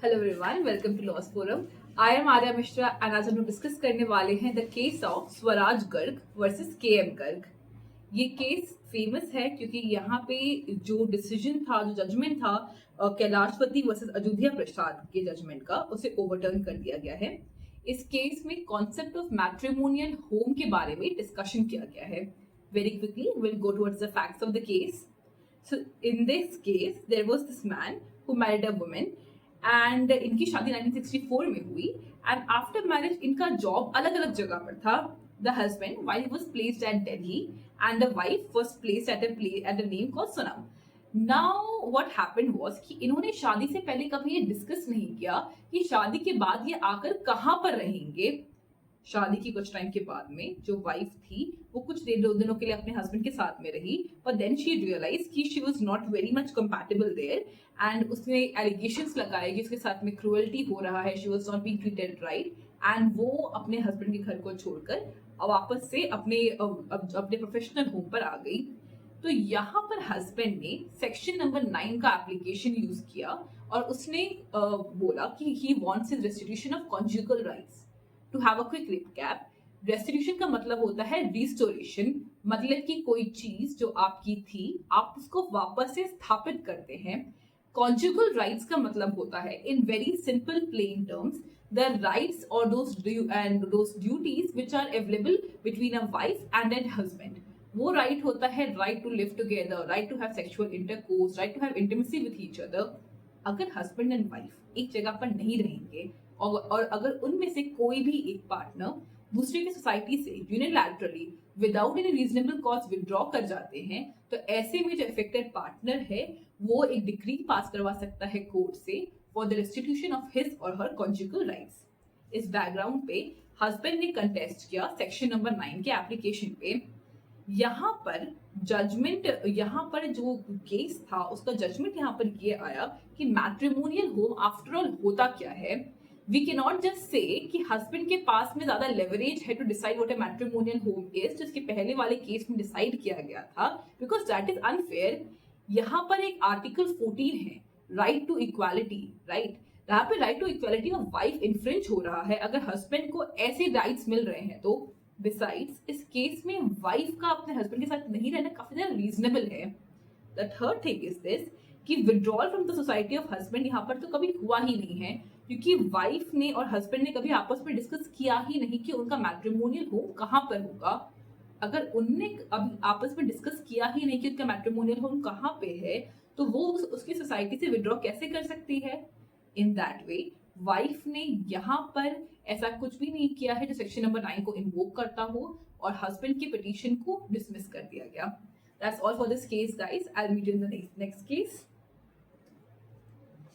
Hello everyone, welcome to laws forum. I am Arya Mishra and आज हम लोग डिस्कस करने वाले हैं the case of Swaraj Garg versus K M Garg. ये केस फेमस है क्योंकि यहाँ पे जो डिसीजन था, जो जजमेंट था कैलाशपति वर्सेस अयोध्या प्रसाद के जजमेंट का, उसे ओवरटर्न कर दिया गया है। इस केस में कॉन्सेप्ट ऑफ मैट्रिमोनियल होम के बारे में डिस्कशन किया गया है। Very quickly will go towards the facts of the case. So in this case, there was this man who married a woman and इनकी शादी 1964 में हुई and after marriage इनका जॉब अलग अलग जगह पर था। The husband, while he was placed at Delhi and the wife was placed at a name called Sonam. Now what happened was कि इन्होंने शादी से पहले कभी ये डिस्कस नहीं किया कि शादी के बाद ये आकर कहाँ पर रहेंगे। शादी की कुछ टाइम के बाद में जो वाइफ थी वो कुछ दिनों के लिए अपने हस्बैंड के साथ में रही, बट देन शी रियलाइज कि she was not very much compatible there and उसने एलिगेशंस लगाए कि उसके साथ में क्रूअल्टी हो रहा है, she was not being treated right and वो अपने हस्बैंड के घर को छोड़कर वापस से अपने प्रोफेशनल होम पर आ गई। तो यहाँ पर हस्बैंड ने सेक्शन नंबर 9 का एप्लीकेशन यूज किया और उसने बोला कि he wants his restitution of conjugal rights. To have a quick recap, restitution का मतलब होता है रिस्टोरेशन, मतलब कि कोई चीज जो आपकी थी आप उसको वापस से स्थापित करते हैं। कॉन्जुगल राइट्स का मतलब होता है in very simple plain terms the rights और those duties which are available between a wife and an husband. वो राइट होता है right to live together, right to have sexual intercourse, right to have intimacy with each other. अगर husband and wife एक जगह पर नहीं रहेंगे और अगर उनमें से कोई भी एक पार्टनर दूसरे की सोसाइटी से unilaterally without any reasonable cause withdraw कर जाते हैं, तो ऐसे में जो अफेक्टेड पार्टनर है वो एक डिक्री पास करवा सकता है कोर्ट से for the restitution of his और हर कॉन्जुगल राइट्स। इस बैकग्राउंड पे हस्बैंड ने कंटेस्ट किया सेक्शन नंबर 9 के एप्लीकेशन पे। यहाँ पर जजमेंट, यहाँ पर जो केस था उसका जजमेंट यहाँ पर ये आया कि मैट्रिमोनियल होम आफ्टर ऑल होता क्या है। We can not just say कि हस्बैंड के पास में ज्यादा लेवरेज है to decide what a matrimonial home is, जिसके पहले वाले केस में डिसाइड किया गया था, बिकॉज दैट इज अनफेयर। यहाँ पर एक आर्टिकल 14 है, राइट टू इक्वालिटी, राइट। यहाँ पे right to equality of wife infringe हो रहा है अगर हस्बैंड को ऐसे राइट्स मिल रहे हैं तो। बिसाइड्स इस केस में वाइफ का अपने हस्बैंड के साथ नहीं रहना काफी ज्यादा रीजनेबल है। The third thing is this कि withdrawal from the society of husband यहाँ पर तो कभी हुआ ही नहीं है, क्योंकि वाइफ ने और हस्बैंड ने कभी आपस में डिस्कस किया ही नहीं कि उनका मैट्रिमोनियल होम कहाँ पर होगा। अगर उनने अभी आपस में डिस्कस किया ही नहीं कि उनका मैट्रिमोनियल होम कहाँ पे है, तो वो उसकी सोसाइटी से विड्रॉ कैसे कर सकती है। इन दैट वे वाइफ ने यहाँ पर ऐसा कुछ भी नहीं किया है जो सेक्शन नंबर 9 को इन्वोक करता हो और हस्बैंड की पिटीशन को डिसमिस कर दिया गया। That's all for this case, guys. I'll meet you in the next case.